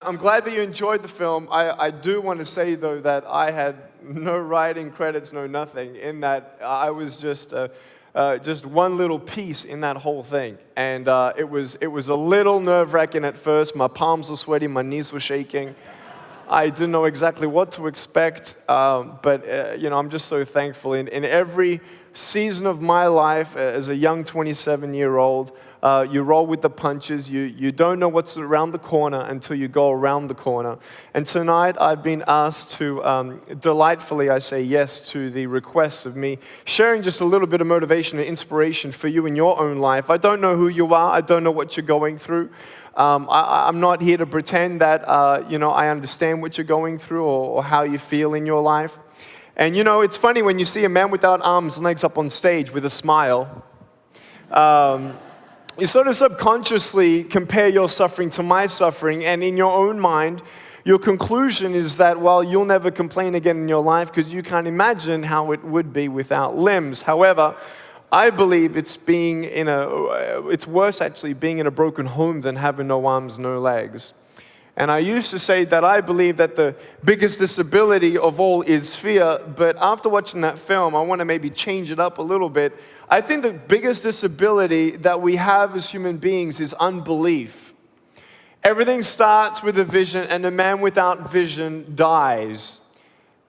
I'm glad that you enjoyed the film. I do want to say, though, that I had no writing credits, no nothing, in that I was just one little piece in that whole thing. And it was a little nerve-wracking at first. My palms were sweaty, my knees were shaking. I didn't know exactly what to expect, but I'm just so thankful. In every season of my life as a young 27-year-old, you roll with the punches. You don't know what's around the corner until you go around the corner. And tonight I've been asked to delightfully, I say yes to the request of me sharing just a little bit of motivation and inspiration for you in your own life. I don't know who you are. I don't know what you're going through. I'm not here to pretend that I understand what you're going through or how you feel in your life. And it's funny when you see a man without arms and legs up on stage with a smile. You sort of subconsciously compare your suffering to my suffering, and in your own mind, your conclusion is that, well, you'll never complain again in your life because you can't imagine how it would be without limbs. However, I believe it's worse actually being in a broken home than having no arms, no legs. And I used to say that I believe that the biggest disability of all is fear, but after watching that film, I want to maybe change it up a little bit. I think the biggest disability that we have as human beings is unbelief. Everything starts with a vision, and a man without vision dies.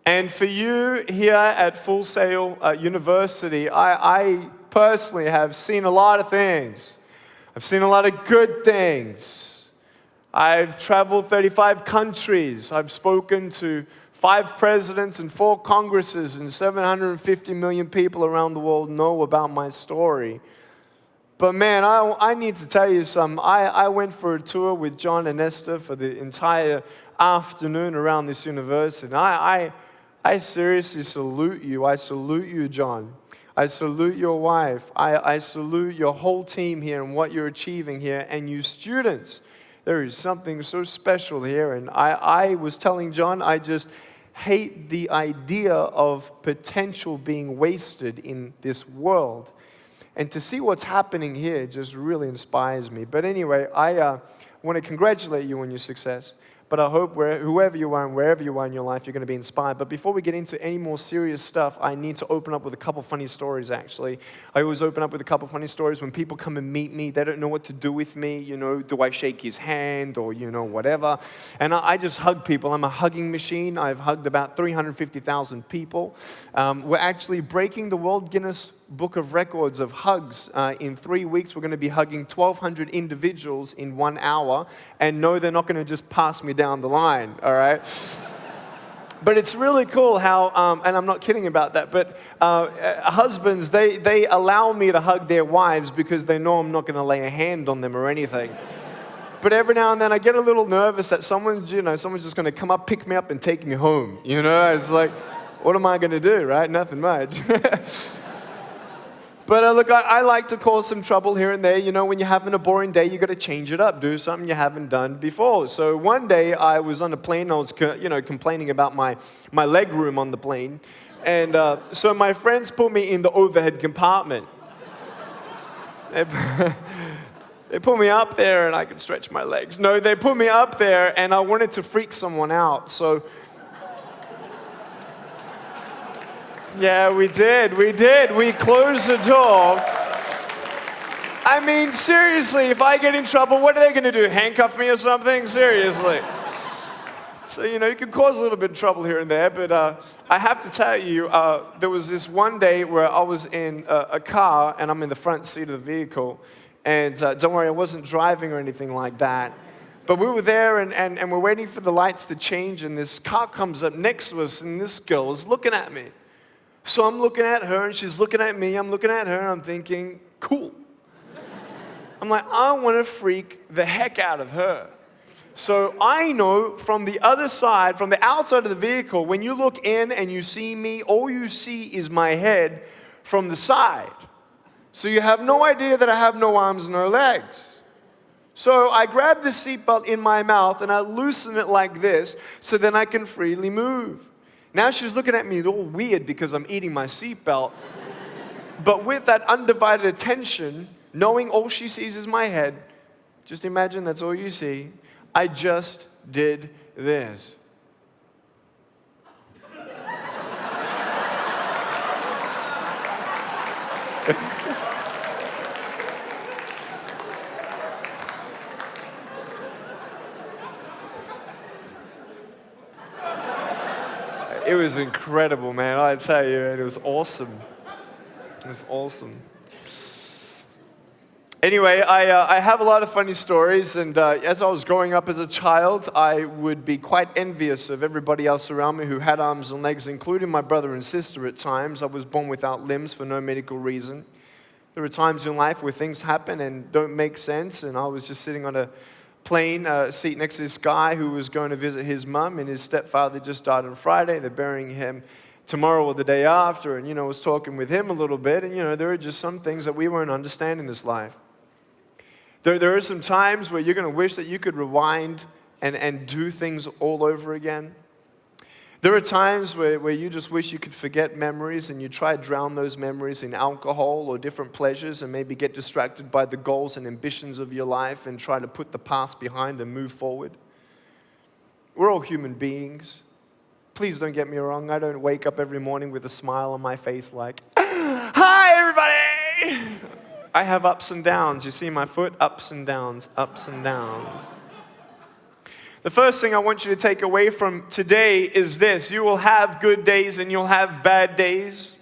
And for you here at Full Sail University, I personally have seen a lot of things. I've seen a lot of good things. I've traveled 35 countries. I've spoken to 5 presidents and 4 congresses, and 750 million people around the world know about my story. But man, I need to tell you something. I went for a tour with John and Esther for the entire afternoon around this university. And I seriously salute you. I salute you, John. I salute your wife. I salute your whole team here and what you're achieving here, and you students. There is something so special here. And I was telling John, I just hate the idea of potential being wasted in this world. And to see what's happening here just really inspires me. But anyway, I want to congratulate you on your success. But I hope whoever you are and wherever you are in your life, you're going to be inspired. But before we get into any more serious stuff, I need to open up with a couple funny stories, actually. I always open up with a couple funny stories. When people come and meet me, they don't know what to do with me. Do I shake his hand or, whatever. And I just hug people. I'm a hugging machine. I've hugged about 350,000 people. We're actually breaking the World Guinness Book of Records of hugs. In 3 weeks, we're going to be hugging 1,200 individuals in 1 hour. And no, they're not going to just pass me down the line, all right? But it's really cool how, and I'm not kidding about that, but husbands, they allow me to hug their wives because they know I'm not going to lay a hand on them or anything. But every now and then I get a little nervous that someone's just going to come up, pick me up, and take me home. It's like, what am I going to do, right? Nothing much. But look, I like to cause some trouble here and there. When you're having a boring day, you got to change it up, do something you haven't done before. So one day I was on a plane. I was, complaining about my leg room on the plane, and so my friends put me in the overhead compartment. They put me up there, and I could stretch my legs. No, they put me up there, and I wanted to freak someone out. So. Yeah, we did. We closed the door. I mean, seriously, if I get in trouble, what are they going to do? Handcuff me or something? Seriously. So, you can cause a little bit of trouble here and there, but I have to tell you, there was this one day where I was in a car, and I'm in the front seat of the vehicle, and don't worry, I wasn't driving or anything like that. But we were there, and we're waiting for the lights to change, and this car comes up next to us, and this girl is looking at me. So I'm looking at her, and she's looking at me. I'm looking at her, and I'm thinking, cool. I'm like, I want to freak the heck out of her. So I know from the other side, from the outside of the vehicle, when you look in and you see me, all you see is my head from the side. So you have no idea that I have no arms, no legs. So I grab the seatbelt in my mouth, and I loosen it like this so then I can freely move. Now she's looking at me all weird because I'm eating my seatbelt. But with that undivided attention, knowing all she sees is my head, just imagine that's all you see, I just did this. It was incredible, man. I tell you, it was awesome. It was awesome. Anyway, I have a lot of funny stories, and as I was growing up as a child, I would be quite envious of everybody else around me who had arms and legs, including my brother and sister at times. I was born without limbs for no medical reason. There are times in life where things happen and don't make sense, and I was just sitting on a plane seat next to this guy who was going to visit his mum, and his stepfather just died on Friday. They're burying him tomorrow or the day after, and, I was talking with him a little bit, and, there are just some things that we won't understand in this life. There are some times where you're going to wish that you could rewind and do things all over again. There are times where you just wish you could forget memories, and you try to drown those memories in alcohol or different pleasures, and maybe get distracted by the goals and ambitions of your life and try to put the past behind and move forward. We're all human beings. Please don't get me wrong. I don't wake up every morning with a smile on my face like, "Hi, everybody!" I have ups and downs. You see my foot? Ups and downs, ups and downs. The first thing I want you to take away from today is this. You will have good days and you'll have bad days,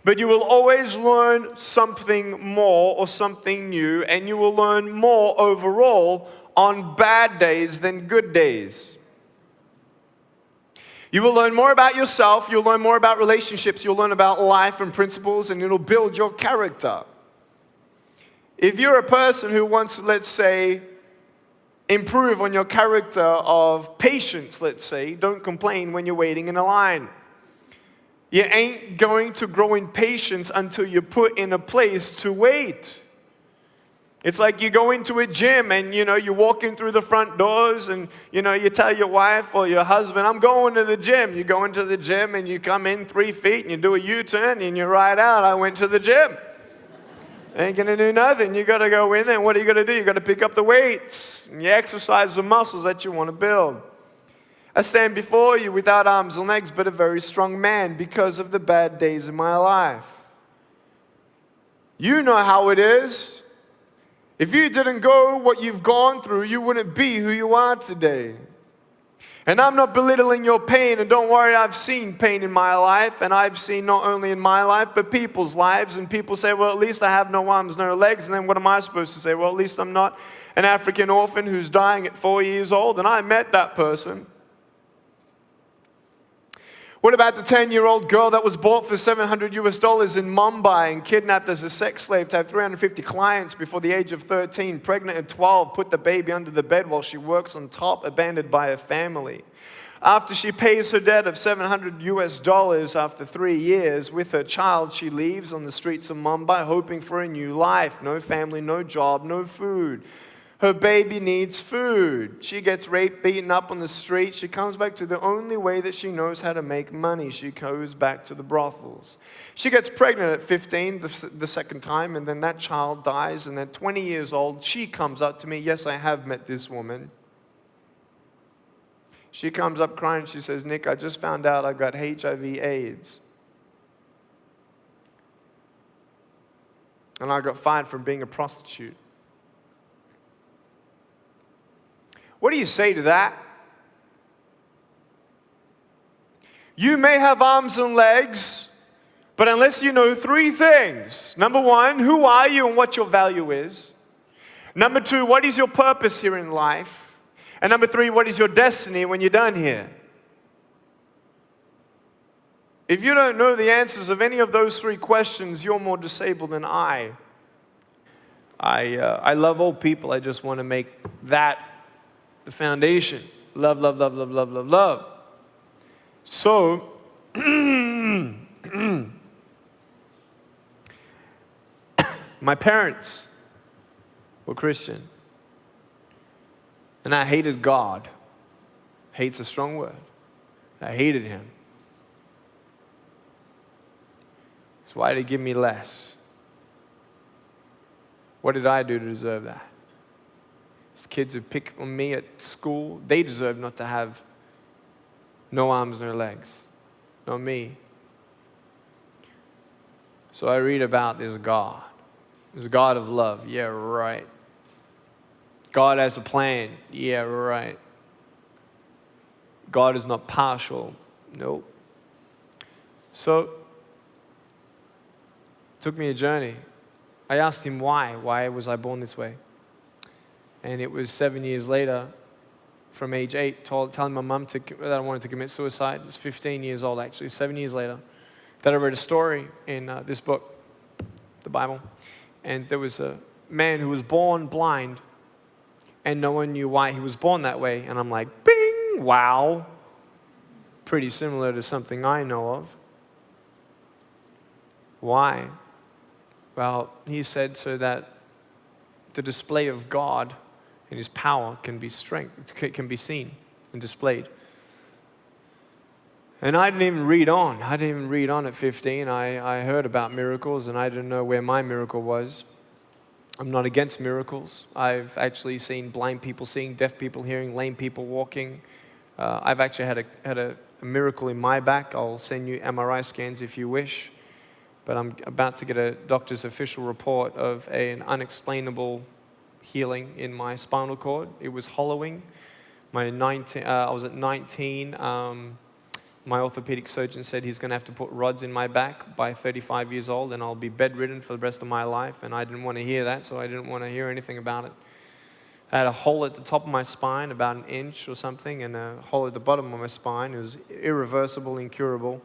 but you will always learn something more or something new, and you will learn more overall on bad days than good days. You will learn more about yourself, you'll learn more about relationships, you'll learn about life and principles, and it'll build your character. If you're a person who wants to, let's say, improve on your character of patience, let's say, don't complain when you're waiting in a line. You ain't going to grow in patience until you're put in a place to wait. It's like you go into a gym and, you're walking through the front doors and, you tell your wife or your husband, "I'm going to the gym." You go into the gym and you come in 3 feet and you do a U-turn and you ride out, "I went to the gym." Ain't gonna do nothing. You gotta go in there, and what are you gonna do? You gotta pick up the weights, and you exercise the muscles that you want to build. I stand before you without arms and legs, but a very strong man because of the bad days in my life. You know how it is. If you didn't go what you've gone through, you wouldn't be who you are today. And I'm not belittling your pain, and don't worry, I've seen pain in my life, and I've seen not only in my life, but people's lives, and people say, "Well, at least I have no arms, no legs," and then what am I supposed to say? Well, at least I'm not an African orphan who's dying at 4 years old, and I met that person. What about the 10-year-old girl that was bought for $700 in Mumbai and kidnapped as a sex slave to have 350 clients before the age of 13, pregnant at 12, put the baby under the bed while she works on top, abandoned by her family? After she pays her debt of $700 after 3 years with her child, she leaves on the streets of Mumbai hoping for a new life. No family, no job, no food. Her baby needs food. She gets raped, beaten up on the street. She comes back to the only way that she knows how to make money. She goes back to the brothels. She gets pregnant at 15 the second time, and then that child dies. And at 20 years old, she comes up to me. Yes, I have met this woman. She comes up crying. She says, "Nick, I just found out I've got HIV/AIDS. And I got fired from being a prostitute." What do you say to that? You may have arms and legs, but unless you know 3 things. Number 1, who are you and what your value is? Number 2, what is your purpose here in life? And number 3, what is your destiny when you're done here? If you don't know the answers of any of those 3 questions, you're more disabled than I. I love old people. I just want to make that the foundation. Love, love, love, love, love, love, love. So, my parents were Christian. And I hated God. Hate's a strong word. I hated Him. So why did He give me less? What did I do to deserve that? These kids who pick on me at school, they deserve not to have no arms, no legs. Not me. So I read about this God. This God of love. Yeah, right. God has a plan. Yeah, right. God is not partial. Nope. So, it took me a journey. I asked him why. Why was I born this way? And it was 7 years later, from age 8, telling my mum that I wanted to commit suicide. I was 15 years old, actually, 7 years later, that I read a story in this book, the Bible. And there was a man who was born blind, and no one knew why he was born that way. And I'm like, bing, wow. Pretty similar to something I know of. Why? Well, he said so that the display of God and His power can be seen and displayed. And I didn't even read on. I didn't even read on at 15. I heard about miracles, and I didn't know where my miracle was. I'm not against miracles. I've actually seen blind people seeing, deaf people hearing, lame people walking. I've actually had a miracle in my back. I'll send you MRI scans if you wish. But I'm about to get a doctor's official report of an unexplainable healing in my spinal cord. It was hollowing. I was at 19. My orthopedic surgeon said he's going to have to put rods in my back by 35 years old, and I'll be bedridden for the rest of my life. And I didn't want to hear that, so I didn't want to hear anything about it. I had a hole at the top of my spine, about an inch or something, and a hole at the bottom of my spine. It was irreversible, incurable.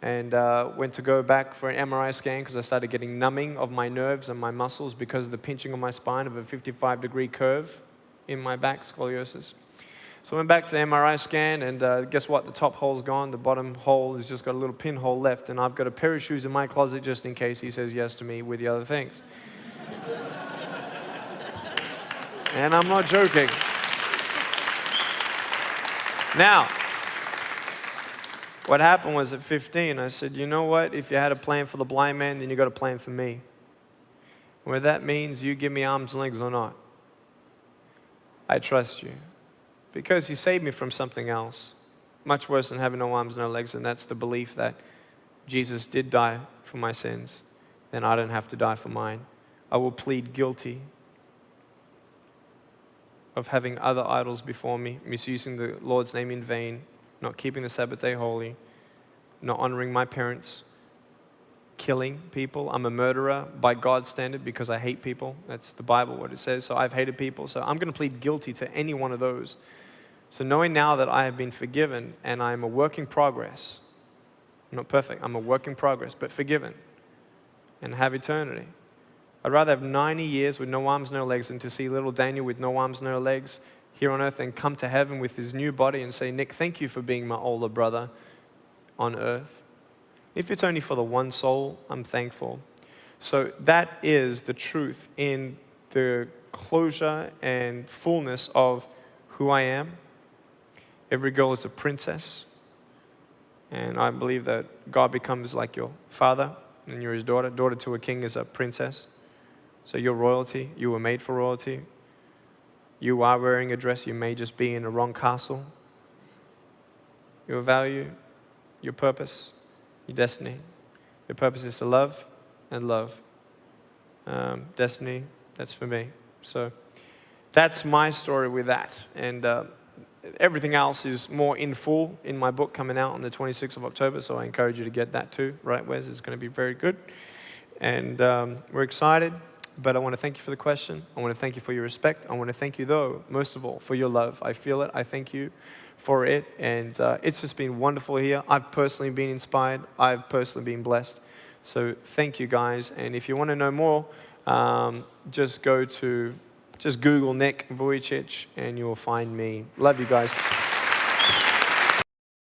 And went to go back for an MRI scan because I started getting numbing of my nerves and my muscles because of the pinching of my spine of a 55-degree curve in my back, scoliosis. So I went back to the MRI scan, and guess what? The top hole's gone. The bottom hole has just got a little pinhole left, and I've got a pair of shoes in my closet just in case he says yes to me with the other things. And I'm not joking. Now, what happened was at 15, I said, you know what? If you had a plan for the blind man, then you got a plan for me. Whether that means you give me arms and legs or not, I trust you. Because you saved me from something else, much worse than having no arms, no legs, and that's the belief that Jesus did die for my sins, then I don't have to die for mine. I will plead guilty of having other idols before me, misusing the Lord's name in vain, not keeping the Sabbath day holy, not honoring my parents, killing people. I'm a murderer by God's standard because I hate people. That's the Bible, what it says. So I've hated people. So I'm going to plead guilty to any one of those. So knowing now that I have been forgiven and I'm a work in progress, I'm not perfect, I'm a work in progress, but forgiven and have eternity. I'd rather have 90 years with no arms, no legs than to see little Daniel with no arms, no legs here on earth and come to heaven with his new body and say, Nick, thank you for being my older brother on earth. If it's only for the one soul, I'm thankful. So that is the truth in the closure and fullness of who I am. Every girl is a princess. And I believe that God becomes like your father and you're his daughter. Daughter to a king is a princess. So you're royalty. You were made for royalty. You are wearing a dress. You may just be in the wrong castle. Your value, your purpose, your destiny. Your purpose is to love and love. Destiny, that's for me. So that's my story with that. And everything else is more in full in my book coming out on the 26th of October. So I encourage you to get that too, right, Wes? It's going to be very good. And we're excited. But I want to thank you for the question. I want to thank you for your respect. I want to thank you, though, most of all, for your love. I feel it. I thank you for it. And it's just been wonderful here. I've personally been inspired. I've personally been blessed. So thank you, guys. And if you want to know more, just Google Nick Vujicic, and you'll find me. Love you guys.